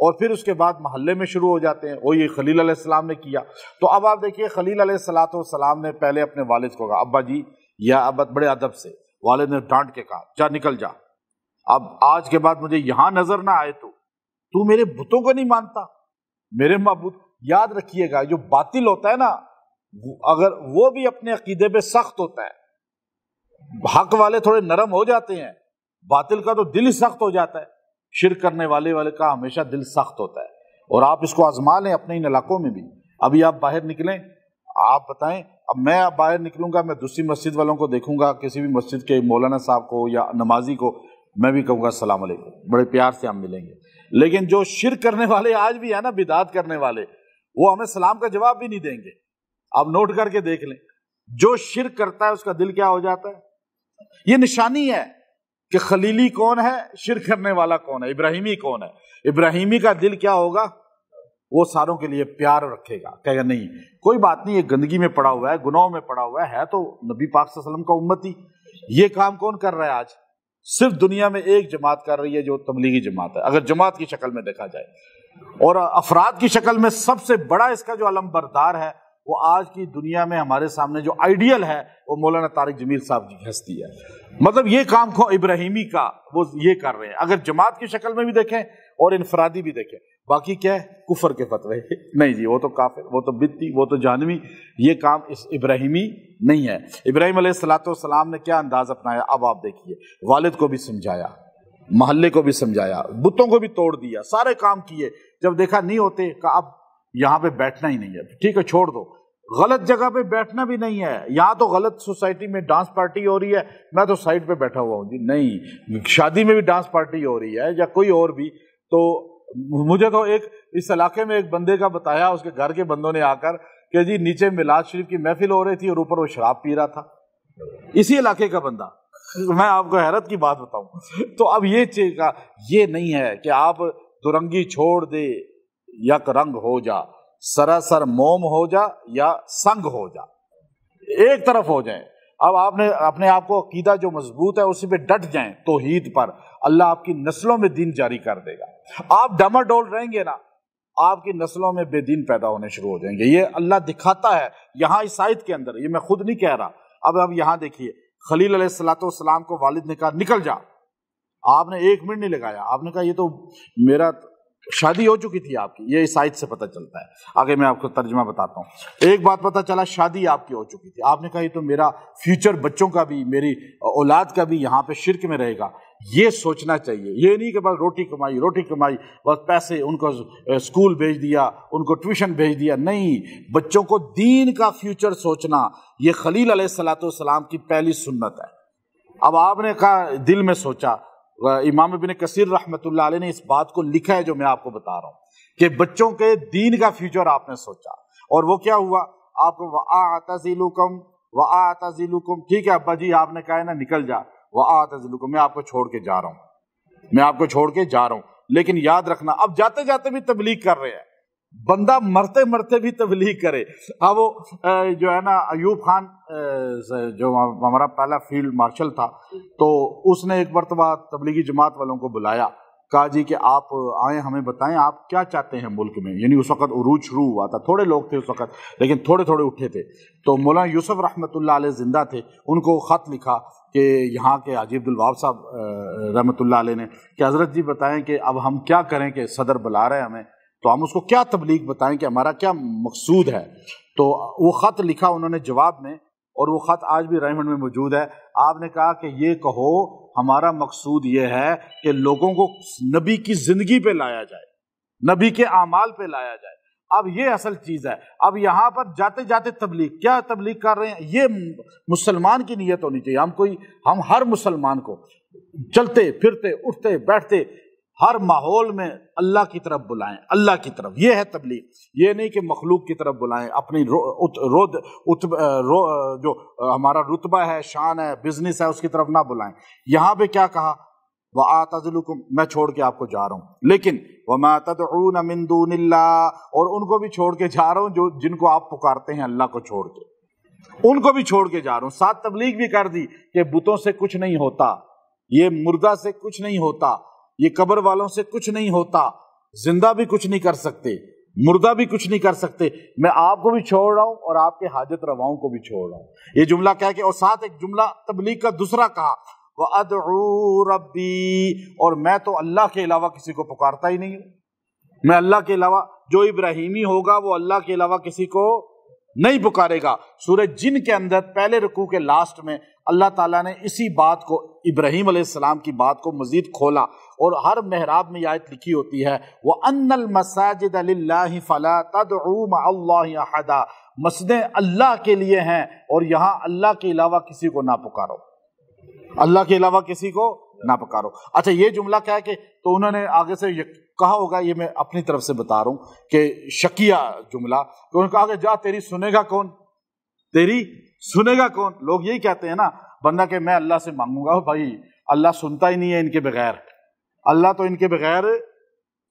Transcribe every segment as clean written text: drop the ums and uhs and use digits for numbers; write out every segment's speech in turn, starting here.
اور پھر اس کے بعد محلے میں شروع ہو جاتے ہیں، وہ یہ خلیل علیہ السلام نے کیا۔ تو اب آپ دیکھیے خلیل علیہ السلام نے پہلے اپنے والد کو کہا ابا جی، یا ابا بڑے ادب سے، والد نے ڈانٹ کے کہا جا نکل جا، اب آج کے بعد مجھے یہاں نظر نہ آئے، تو میرے بتوں کو نہیں مانتا، میرے معبود۔ یاد رکھیے گا جو باطل ہوتا ہے نا، اگر وہ بھی اپنے عقیدے پہ سخت ہوتا ہے، حق والے تھوڑے نرم ہو جاتے ہیں، باطل کا تو دل ہی سخت ہو جاتا ہے، شرک کرنے والے کا ہمیشہ دل سخت ہوتا ہے۔ اور آپ اس کو آزما لیں اپنے ان علاقوں میں بھی۔ ابھی آپ باہر نکلیں، آپ بتائیں، اب میں باہر نکلوں گا، میں دوسری مسجد والوں کو دیکھوں گا، کسی بھی مسجد کے مولانا صاحب کو یا نمازی کو میں بھی کہوں گا السلام علیکم، بڑے پیار سے ہم ملیں گے۔ لیکن جو شرک کرنے والے آج بھی ہیں نا، بدعت کرنے والے، وہ ہمیں سلام کا جواب بھی نہیں دیں گے۔ آپ نوٹ کر کے دیکھ لیں، جو شرک کرتا ہے اس کا دل کیا ہو جاتا ہے۔ یہ نشانی ہے کہ خلیلی کون ہے، شرک کرنے والا کون ہے، ابراہیمی کون ہے۔ ابراہیمی کا دل کیا ہوگا، وہ ساروں کے لیے پیار رکھے گا، کہے گا نہیں کوئی بات نہیں، یہ گندگی میں پڑا ہوا ہے، گناہوں میں پڑا ہوا ہے تو نبی پاک صلی اللہ علیہ وسلم کا امتی۔ یہ کام کون کر رہا ہے آج؟ صرف دنیا میں ایک جماعت کر رہی ہے جو تبلیغی جماعت ہے، اگر جماعت کی شکل میں دیکھا جائے، اور افراد کی شکل میں سب سے بڑا اس کا جو علم بردار ہے، وہ آج کی دنیا میں ہمارے سامنے جو آئیڈیل ہے، وہ مولانا طارق جمیل صاحب کی ہستی ہے۔ مطلب یہ کام کو ابراہیمی کا وہ یہ کر رہے ہیں، اگر جماعت کی شکل میں بھی دیکھیں اور انفرادی بھی دیکھیں۔ باقی کیا ہے، کفر کے فتوے، نہیں جی وہ تو کافر، وہ تو بدعتی، وہ تو جہنمی، یہ کام اس ابراہیمی نہیں ہے۔ ابراہیم علیہ السلام نے کیا انداز اپنایا، اب آپ دیکھیے، والد کو بھی سمجھایا، محلے کو بھی سمجھایا، بتوں کو بھی توڑ دیا، سارے کام کیے، جب دیکھا نہیں ہوتے کہ اب یہاں پہ بیٹھنا ہی نہیں ہے، ٹھیک ہے چھوڑ دو، غلط جگہ پہ بیٹھنا بھی نہیں ہے، یہاں تو غلط سوسائٹی میں ڈانس پارٹی ہو رہی ہے، میں تو سائڈ پہ بیٹھا ہوا ہوں جی، نہیں، شادی میں بھی ڈانس پارٹی ہو رہی ہے یا کوئی اور بھی۔ تو مجھے تو ایک اس علاقے میں ایک بندے کا بتایا، اس کے گھر کے بندوں نے آ کر کہ جی نیچے میلاد شریف کی محفل ہو رہی تھی اور اوپر وہ شراب پی رہا تھا، اسی علاقے کا بندہ، میں آپ کو حیرت کی بات بتاؤں۔ تو اب یہ چیز کا یہ نہیں ہے کہ آپ درنگی چھوڑ دے، یک رنگ ہو جا، سراسر موم ہو جا یا سنگ ہو جا، ایک طرف ہو جائیں۔ اب آپ نے اپنے آپ کو عقیدہ جو مضبوط ہے اسی پہ ڈٹ جائیں، توحید پر، اللہ آپ کی نسلوں میں دین جاری کر دے گا۔ آپ ڈماڈول رہیں گے نا، آپ کی نسلوں میں بے دین پیدا ہونے شروع ہو جائیں گے۔ یہ اللہ دکھاتا ہے یہاں اس آیت کے اندر، یہ میں خود نہیں کہہ رہا۔ اب یہاں دیکھیے، خلیل علیہ السلام کو والد نے کہا نکل جا، آپ نے ایک منٹ نہیں لگایا، آپ نے کہا یہ تو میرا شادی ہو چکی تھی آپ کی، یہ اس آیت سے پتہ چلتا ہے۔ آگے میں آپ کو ترجمہ بتاتا ہوں۔ ایک بات پتہ چلا، شادی آپ کی ہو چکی تھی، آپ نے کہا یہ تو میرا فیوچر بچوں کا بھی، میری اولاد کا بھی یہاں پہ شرک میں رہے گا۔ یہ سوچنا چاہیے، یہ نہیں کہ بس روٹی کمائی بس پیسے، ان کو اسکول بھیج دیا، ان کو ٹیوشن بھیج دیا، نہیں، بچوں کو دین کا فیوچر سوچنا، یہ خلیل علیہ السلام کی پہلی سنت ہے۔ اب آپ نے کہا، دل میں سوچا، امام ابن کثیر رحمۃ اللہ علیہ نے اس بات کو لکھا ہے جو میں آپ کو بتا رہا ہوں، کہ بچوں کے دین کا فیوچر آپ نے سوچا، اور وہ کیا ہوا، آپ کو وَأَعْتَزِلُكُمْ، ٹھیک ہے ابا جی، آپ نے کہا ہے نا نکل جا، وَأَعْتَزِلُكُمْ، میں آپ کو چھوڑ کے جا رہا ہوں، لیکن یاد رکھنا، اب جاتے جاتے بھی تبلیغ کر رہے ہیں، بندہ مرتے مرتے بھی تبلیغ کرے۔ اب وہ جو ہے نا ایوب خان جو ہمارا پہلا فیلڈ مارشل تھا، تو اس نے ایک مرتبہ تبلیغی جماعت والوں کو بلایا، کہا جی کہ آپ آئیں، ہمیں بتائیں آپ کیا چاہتے ہیں ملک میں۔ یعنی اس وقت عروج شروع ہوا تھا، تھوڑے لوگ تھے اس وقت لیکن تھوڑے تھوڑے اٹھے تھے۔ تو مولانا یوسف رحمۃ اللہ علیہ زندہ تھے، ان کو خط لکھا کہ یہاں کے حاجی عبد الوہاب صاحب رحمۃ اللہ علیہ نے کہ حضرت جی بتائیں کہ اب ہم کیا کریں، کہ صدر بلا رہے ہیں ہمیں، تو ہم اس کو کیا تبلیغ بتائیں کہ ہمارا کیا مقصود ہے۔ تو وہ خط لکھا انہوں نے جواب میں، اور وہ خط آج بھی رائمنڈ میں موجود ہے۔ آپ نے کہا کہ یہ کہو ہمارا مقصود یہ ہے کہ لوگوں کو نبی کی زندگی پہ لایا جائے، نبی کے اعمال پہ لایا جائے۔ اب یہ اصل چیز ہے۔ اب یہاں پر جاتے جاتے تبلیغ، کیا تبلیغ کر رہے ہیں، یہ مسلمان کی نیت ہونی چاہیے۔ ہم ہر مسلمان کو چلتے پھرتے اٹھتے بیٹھتے ہر ماحول میں اللہ کی طرف بلائیں، اللہ کی طرف، یہ ہے تبلیغ۔ یہ نہیں کہ مخلوق کی طرف بلائیں، اپنی جو ہمارا رتبہ ہے، شان ہے، بزنس ہے، اس کی طرف نہ بلائیں۔ یہاں پہ کیا کہا، وَآتَزِلُكُمْ، میں چھوڑ کے آپ کو جا رہا ہوں، لیکن وَمَا تَدْعُونَ مِن دُونِ اللَّهِ، اور ان کو بھی چھوڑ کے جا رہا ہوں جن کو آپ پکارتے ہیں اللہ کو چھوڑ کے، ان کو بھی چھوڑ کے جا رہا ہوں۔ ساتھ تبلیغ بھی کر دی کہ بتوں سے کچھ نہیں ہوتا، یہ مردہ سے کچھ نہیں ہوتا، یہ قبر والوں سے کچھ نہیں ہوتا، زندہ بھی کچھ نہیں کر سکتے، مردہ بھی کچھ نہیں کر سکتے، میں آپ کو بھی چھوڑ رہا ہوں اور آپ کے حاجت رواؤں کو بھی چھوڑ رہا ہوں۔ یہ جملہ کہہ کے، اور ساتھ ایک جملہ تبلیغ کا دوسرا کہا، وَأَدْعُو رَبِّي، اور میں تو اللہ کے علاوہ کسی کو پکارتا ہی نہیں ہوں، میں اللہ کے علاوہ، جو ابراہیمی ہوگا وہ اللہ کے علاوہ کسی کو نہیں پکارے گا۔ سورہ جن کے اندر پہلے رکوع کے لاسٹ میں اللہ تعالیٰ نے اسی بات کو، ابراہیم علیہ السلام کی بات کو مزید کھولا، اور ہر محراب میں یہ آیت لکھی ہوتی ہے وَأَنَّ الْمَسَاجِدَ لِلَّهِ فَلَا تَدْعُوا مَعَ اللَّهِ أَحَدًا، مسجدیں اللہ کے لیے ہیں اور یہاں اللہ کے علاوہ کسی کو نہ پکارو، اللہ کے علاوہ کسی کو نہ پکارو۔ اچھا یہ جملہ کیا ہے کہ تو انہوں نے آگے سے یہ کہا ہوگا، یہ میں اپنی طرف سے بتا رہا ہوں کہ شکیہ جملہ، تو انہوں نے کہا کہ جا تیری سنے گا کون، تیری سنے گا کون؟ لوگ یہی کہتے ہیں نا بندہ کہ میں اللہ سے مانگوں گا، بھائی اللہ سنتا ہی نہیں ہے ان کے بغیر، اللہ تو ان کے بغیر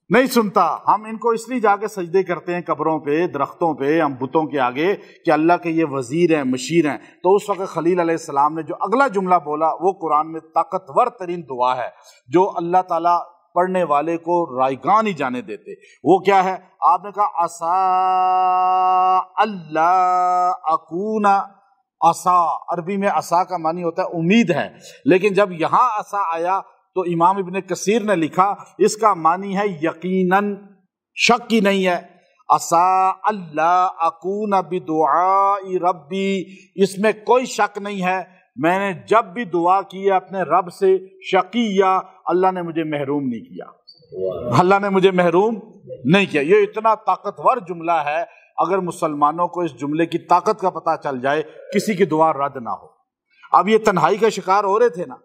نہیں سنتا۔ ہم ان کو اس لیے جا کے سجدے کرتے ہیں قبروں پہ، درختوں پہ، ہم بتوں کے آگے کہ اللہ کے یہ وزیر ہیں، مشیر ہیں۔ تو اس وقت خلیل علیہ السلام نے جو اگلا جملہ بولا وہ قرآن میں طاقتور ترین دعا ہے جو اللہ تعالیٰ پڑھنے والے کو رائگاں نہیں جانے دیتے۔ وہ کیا ہے؟ آپ نے کہا عسا اللہ اکون، عسا عربی میں عسا کا معنی ہوتا ہے امید ہے، لیکن جب یہاں عسا آیا تو امام ابن کثیر نے لکھا اس کا معنی ہے یقیناً، شک ہی نہیں ہے۔ عسا اللہ اکون بدعاء ربی، اس میں کوئی شک نہیں ہے، میں نے جب بھی دعا کی ہے اپنے رب سے شقیہ، اللہ نے مجھے محروم نہیں کیا، اللہ نے مجھے محروم نہیں کیا۔ یہ اتنا طاقتور جملہ ہے، اگر مسلمانوں کو اس جملے کی طاقت کا پتہ چل جائے کسی کی دعا رد نہ ہو۔ اب یہ تنہائی کا شکار ہو رہے تھے نا،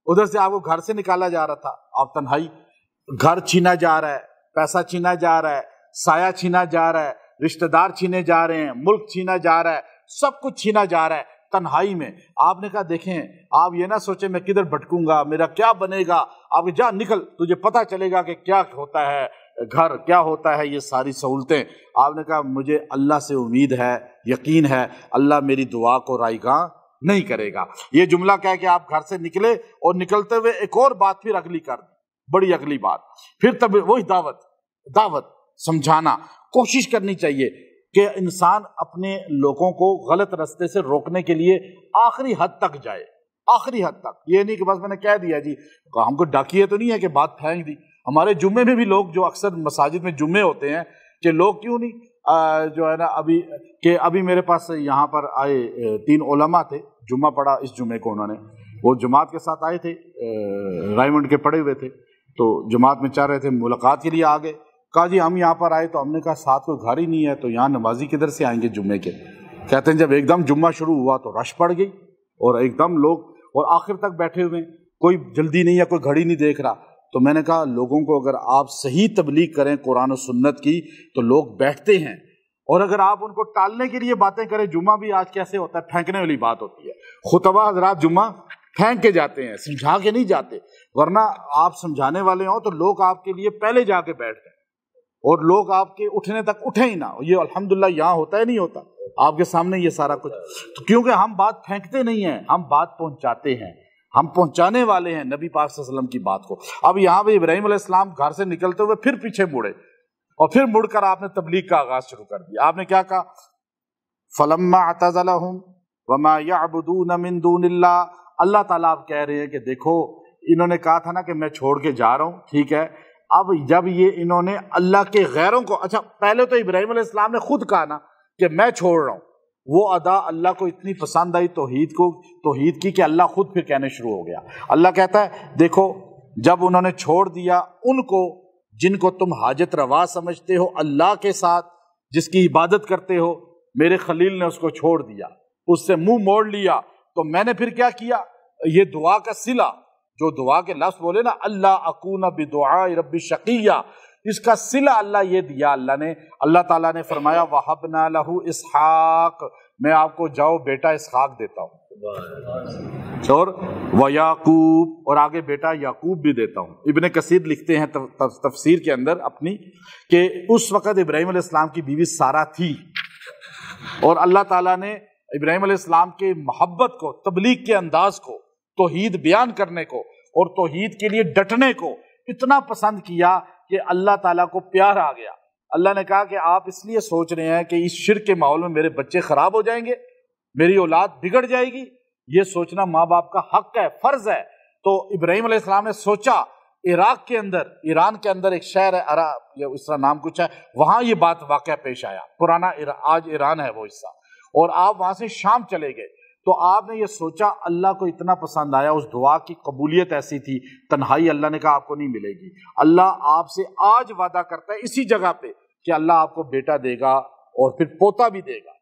ادھر سے آپ کو گھر سے نکالا جا رہا تھا، آپ تنہائی، گھر چھینا جا رہا ہے، پیسہ چھینا جا رہا ہے، سایہ چھینا جا رہا ہے، رشتہ دار چھینے جا رہے ہیں، ملک چھینا جا رہا ہے، سب کچھ چھینا جا رہا ہے تنہائی میں۔ آپ نے کہا دیکھیں، آپ یہ نہ سوچیں میں کدھر بھٹکوں گا، میرا کیا بنے گا، آپ جا نکل، تجھے پتہ چلے گا کہ کیا ہوتا ہے گھر، کیا ہوتا ہے یہ ساری سہولتیں۔ آپ نے کہا مجھے اللہ سے امید ہے، یقین ہے، اللہ میری دعا کو رائگاں نہیں کرے گا۔ یہ جملہ کہہ کہ آپ گھر سے نکلے، اور نکلتے ہوئے ایک اور بات پھر اگلی کر دی، بڑی اگلی بات، پھر تب وہی دعوت سمجھانا۔ کوشش کرنی چاہیے کہ انسان اپنے لوگوں کو غلط راستے سے روکنے کے لیے آخری حد تک جائے، آخری حد تک۔ یہ نہیں کہ بس میں نے کہہ دیا جی، ہم کو ڈاکیے تو نہیں ہے کہ بات پھینک دی۔ ہمارے جمعے میں بھی لوگ، جو اکثر مساجد میں جمعے ہوتے ہیں، کہ لوگ کیوں نہیں جو ہے نا، ابھی میرے پاس یہاں پر آئے 3 علماء تھے، جمعہ پڑھا اس جمعے کو، انہوں نے وہ جماعت کے ساتھ آئے تھے، رائمنڈ کے پڑھے ہوئے تھے، تو جماعت میں چاہ رہے تھے، ملاقات کے لیے آ گئے۔ کہا جی ہم یہاں پر آئے، تو ہم نے کہا ساتھ کوئی گھر ہی نہیں ہے، تو یہاں نمازی کدھر سے آئیں گے جمعے کے؟ کہتے ہیں جب ایک دم جمعہ شروع ہوا تو رش پڑ گئی، اور ایک دم لوگ، اور آخر تک بیٹھے ہوئے، کوئی جلدی نہیں ہے، کوئی گھڑی نہیں دیکھ رہا۔ تو میں نے کہا لوگوں کو اگر آپ صحیح تبلیغ کریں قرآن و سنت کی تو لوگ بیٹھتے ہیں، اور اگر آپ ان کو ٹالنے کے لیے باتیں کریں، جمعہ بھی آج کیسے ہوتا ہے، پھینکنے والی بات ہوتی ہے، خطبہ حضرات جمعہ پھینک کے جاتے ہیں، سمجھا کے نہیں جاتے، ورنہ آپ سمجھانے والے ہوں تو لوگ آپ کے لیے پہلے جا کے بیٹھ جائیں، اور لوگ آپ کے اٹھنے تک اٹھیں ہی نہ۔ یہ الحمدللہ یہاں ہوتا ہے نہیں ہوتا آپ کے سامنے یہ سارا کچھ، کیونکہ ہم بات پھینکتے نہیں ہیں، ہم بات پہنچاتے ہیں، ہم پہنچانے والے ہیں نبی پاک صلی اللہ علیہ وسلم کی بات کو۔ اب یہاں پہ ابراہیم علیہ السلام گھر سے نکلتے ہوئے پھر پیچھے مڑے، اور پھر مڑ کر آپ نے تبلیغ کا آغاز شروع کر دیا۔ آپ نے کیا کہا؟ فَلَمَّا اعْتَزَلَهُمْ وَمَا يَعْبُدُونَ مِن دُونِ اللَّهِ، اللہ تعالیٰ آپ کہہ رہے ہیں کہ دیکھو انہوں نے کہا تھا نا کہ میں چھوڑ کے جا رہا ہوں، ٹھیک ہے، اب جب یہ انہوں نے اللہ کے غیروں کو، اچھا پہلے تو ابراہیم علیہ السلام نے خود کہا نا کہ میں چھوڑ رہا ہوں، وہ ادا اللہ کو اتنی پسند آئی توحید کی کہ اللہ خود پھر کہنے شروع ہو گیا۔ اللہ کہتا ہے دیکھو جب انہوں نے چھوڑ دیا ان کو جن کو تم حاجت روا سمجھتے ہو اللہ کے ساتھ، جس کی عبادت کرتے ہو، میرے خلیل نے اس کو چھوڑ دیا، اس سے منہ موڑ لیا، تو میں نے پھر کیا کیا؟ یہ دعا کا صلہ، جو دعا کے لفظ بولے نا اللہ اکون بدعاء ربی شقیہ، اس کا صلہ اللہ یہ دیا، اللہ تعالیٰ نے فرمایا وَهَبْنَا لَهُ اسحاق، میں آپ کو جاؤ بیٹا اسحاق دیتا ہوں، اور وَيَعْقُوب، اور آگے بیٹا یعقوب بھی دیتا ہوں۔ ابن کثیر لکھتے ہیں تفسیر کے اندر اپنی کہ اس وقت ابراہیم علیہ السلام کی بیوی سارہ تھی، اور اللہ تعالیٰ نے ابراہیم علیہ السلام کے محبت کو، تبلیغ کے انداز کو، توحید بیان کرنے کو اور توحید کے لیے ڈٹنے کو اتنا پسند کیا کہ اللہ تعالیٰ کو پیار آ گیا. اللہ نے کہا کہ آپ اس لیے سوچ رہے ہیں کہ اس شرک کے ماحول میں میرے بچے خراب ہو جائیں گے، میری اولاد بگڑ جائے گی. یہ سوچنا ماں باپ کا حق ہے، فرض ہے. تو ابراہیم علیہ السلام نے سوچا. عراق کے اندر، ایران کے اندر ایک شہر ہے یا اس طرح نام کچھ ہے، وہاں یہ بات واقعہ پیش آیا. پرانا آج ایران ہے وہ حصہ، اور آپ وہاں سے شام چلے گئے. تو آپ نے یہ سوچا، اللہ کو اتنا پسند آیا، اس دعا کی قبولیت ایسی تھی، تنہائی اللہ نے کہا آپ کو نہیں ملے گی. اللہ آپ سے آج وعدہ کرتا ہے اسی جگہ پہ کہ اللہ آپ کو بیٹا دے گا اور پھر پوتا بھی دے گا،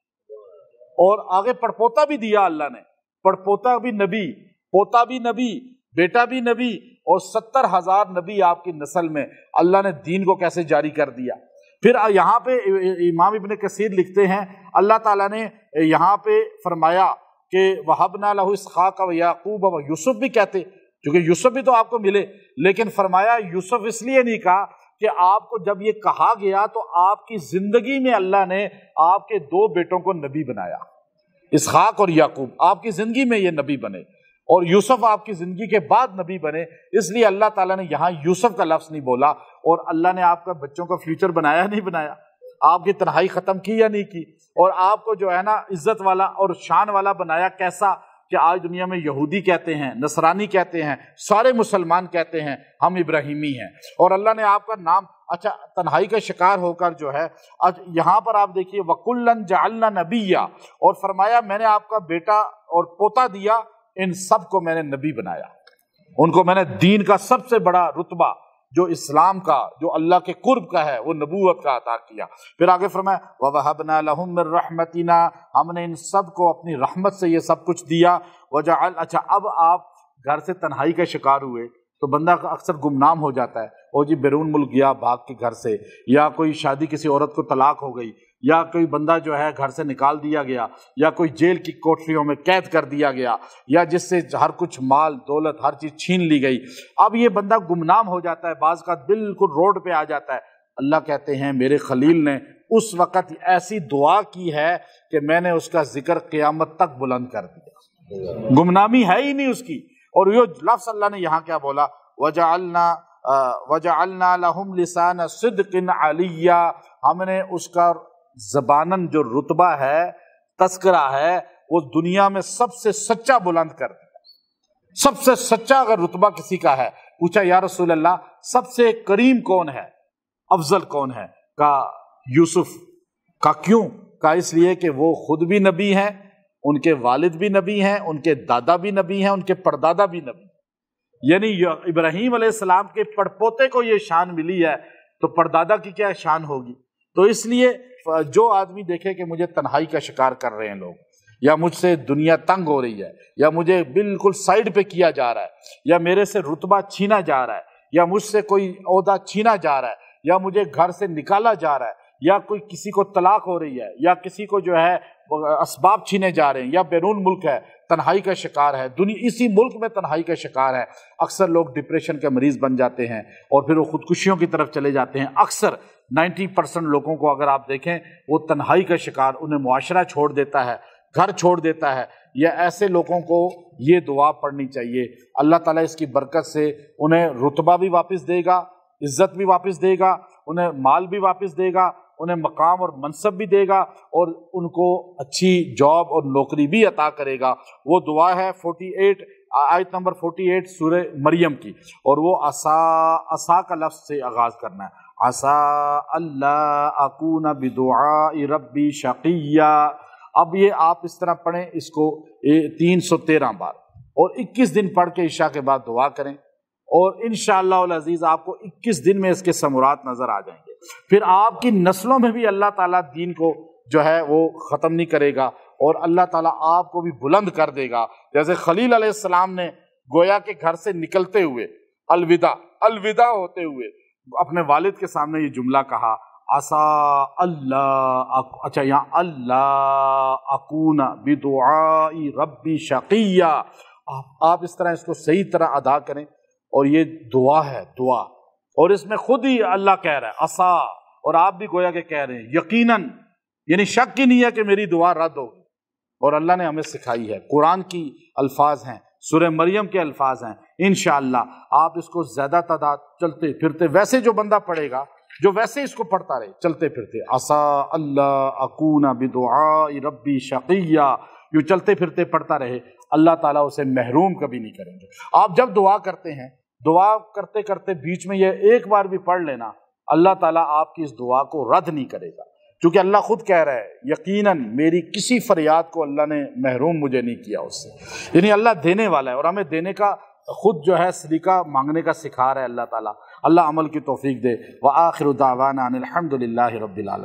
اور آگے پڑپوتا بھی دیا اللہ نے. پڑپوتا بھی نبی، پوتا بھی نبی، بیٹا بھی نبی، اور 70,000 نبی آپ کی نسل میں. اللہ نے دین کو کیسے جاری کر دیا. پھر یہاں پہ امام ابن کثیر لکھتے ہیں اللہ تعالیٰ نے یہاں پہ فرمایا کہ وَهَبْنَا لَهُ إِسْحَاقَ وَيَعْقُوبَ وَيُوسُف بھی کہتے، کیونکہ یوسف بھی تو آپ کو ملے، لیکن فرمایا یوسف اس لیے نہیں کہا کہ آپ کو جب یہ کہا گیا تو آپ کی زندگی میں اللہ نے آپ کے 2 بیٹوں کو نبی بنایا، اسحاق اور یعقوب. آپ کی زندگی میں یہ نبی بنے، اور یوسف آپ کی زندگی کے بعد نبی بنے. اس لیے اللہ تعالیٰ نے یہاں یوسف کا لفظ نہیں بولا. اور اللہ نے آپ کا بچوں کا فیوچر بنایا نہیں بنایا، آپ کی تنہائی ختم کی یا نہیں کی، اور آپ کو جو ہے نا عزت والا اور شان والا بنایا. کیسا کہ آج دنیا میں یہودی کہتے ہیں، نصرانی کہتے ہیں، سارے مسلمان کہتے ہیں ہم ابراہیمی ہیں، اور اللہ نے آپ کا نام اچھا تنہائی کا شکار ہو کر جو ہے یہاں پر آپ دیکھیے وَكُلًّا جَعَلْنَا نَبِيًّا، اور فرمایا میں نے آپ کا بیٹا اور پوتا دیا، ان سب کو میں نے نبی بنایا. ان کو میں نے دین کا سب سے بڑا رتبہ جو اسلام کا، جو اللہ کے قرب کا ہے، وہ نبوت کا عطا کیا. پھر آگے فرمایا وَوَهَبْنَا لَهُم مِّن رَحْمَتِنَا، ہم نے ان سب کو اپنی رحمت سے یہ سب کچھ دیا. اچھا اب آپ گھر سے تنہائی کا شکار ہوئے تو بندہ اکثر گمنام ہو جاتا ہے، اور جی بیرون ملک گیا بھاگ کے گھر سے، یا کوئی شادی کسی عورت کو طلاق ہو گئی، یا کوئی بندہ جو ہے گھر سے نکال دیا گیا، یا کوئی جیل کی کوٹریوں میں قید کر دیا گیا، یا جس سے ہر کچھ مال دولت ہر چیز چھین لی گئی. اب یہ بندہ گمنام ہو جاتا ہے، بعض کا بالکل روڈ پہ آ جاتا ہے. اللہ کہتے ہیں میرے خلیل نے اس وقت ایسی دعا کی ہے کہ میں نے اس کا ذکر قیامت تک بلند کر دیا. گمنامی ہے ہی نہیں اس کی. اور یہ لفظ اللہ نے یہاں کیا بولا وَجَعَلْنَا لَهُمْ لِسَانَ صِدْقٍ عَلِيًّا، ہم نے اس کا زبانن جو رتبہ ہے، تذکرہ ہے، وہ دنیا میں سب سے سچا بلند کر دیا. سب سے سچا اگر رتبہ کسی کا ہے، پوچھا یا رسول اللہ سب سے کریم کون ہے، افضل کون ہے؟ کہا یوسف. کہا کیوں؟ کہا اس لیے کہ وہ خود بھی نبی ہیں، ان کے والد بھی نبی ہیں، ان کے دادا بھی نبی ہیں، ان کے پردادا بھی نبی ہیں. یعنی ابراہیم علیہ السلام کے پڑپوتے کو یہ شان ملی ہے، تو پردادا کی کیا شان ہوگی؟ تو اس لیے جو آدمی دیکھے کہ مجھے تنہائی کا شکار کر رہے ہیں لوگ، یا مجھ سے دنیا تنگ ہو رہی ہے، یا مجھے بالکل سائیڈ پہ کیا جا رہا ہے، یا میرے سے رتبہ چھینا جا رہا ہے، یا مجھ سے کوئی عہدہ چھینا جا رہا ہے، یا مجھے گھر سے نکالا جا رہا ہے، یا کوئی کسی کو طلاق ہو رہی ہے، یا کسی کو جو ہے اسباب چھینے جا رہے ہیں، یا بیرون ملک ہے تنہائی کا شکار ہے، اسی ملک میں تنہائی کا شکار ہے. اکثر لوگ ڈپریشن کے مریض بن جاتے ہیں اور پھر وہ خودکشیوں کی طرف چلے جاتے ہیں. اکثر 90% لوگوں کو اگر آپ دیکھیں وہ تنہائی کا شکار، انہیں معاشرہ چھوڑ دیتا ہے، گھر چھوڑ دیتا ہے. یا ایسے لوگوں کو یہ دعا پڑھنی چاہیے. اللہ تعالیٰ اس کی برکت سے انہیں رتبہ بھی واپس دے گا، عزت بھی واپس دے گا، انہیں مال بھی واپس دے گا، انہیں مقام اور منصب بھی دے گا، اور ان کو اچھی جاب اور نوکری بھی عطا کرے گا. وہ دعا ہے 48 آیت نمبر 48 سورہ مریم کی، اور وہ عسا کا لفظ سے آغاز کرنا ہے. عسا اللہ اکون بدعاء ربی شقیہ. اب یہ آپ اس طرح پڑھیں اس کو 313 بار، اور 21 دن پڑھ کے عشاء کے بعد دعا کریں، اور انشاءاللہ العزیز آپ کو 21 دن میں اس کے ثمرات نظر آ جائیں گے. پھر آپ کی نسلوں میں بھی اللہ تعالیٰ دین کو جو ہے وہ ختم نہیں کرے گا، اور اللہ تعالیٰ آپ کو بھی بلند کر دے گا. جیسے خلیل علیہ السلام نے گویا کے گھر سے نکلتے ہوئے الوداع ہوتے ہوئے اپنے والد کے سامنے یہ جملہ کہا، عسا اللہ اچھا یہاں اللہ اکون بدعاء ربی شقیہ. آپ اس طرح اس کو صحیح طرح ادا کریں، اور یہ دعا ہے، دعا، اور اس میں خود ہی اللہ کہہ رہا ہے عسا، اور آپ بھی گویا کہ کہہ رہے ہیں یقیناً، یعنی شک ہی نہیں ہے کہ میری دعا رد ہوگی. اور اللہ نے ہمیں سکھائی ہے، قرآن کی الفاظ ہیں، سورہ مریم کے الفاظ ہیں، انشاءاللہ آپ اس کو زیادہ تعداد چلتے پھرتے ویسے جو بندہ پڑھے گا، جو ویسے اس کو پڑھتا رہے چلتے پھرتے، عسیٰ اللہ اکون بدعاء ربی شقیہ، یوں چلتے پھرتے پڑھتا رہے، اللہ تعالیٰ اسے محروم کبھی نہیں کریں گے۔ آپ جب دعا کرتے ہیں، دعا کرتے کرتے بیچ میں یہ ایک بار بھی پڑھ لینا، اللہ تعالیٰ آپ کی اس دعا کو رد نہیں کرے گا، کیونکہ اللہ خود کہہ رہا ہے یقیناً میری کسی فریاد کو اللہ نے محروم مجھے نہیں کیا اس سے، یعنی اللہ دینے والا ہے، اور ہمیں دینے کا خود جو ہے سلیقہ مانگنے کا سکھا رہا ہے اللہ تعالیٰ۔ اللہ عمل کی توفیق دے۔ وآخر دعوانا ان الحمد للہ رب العالمین۔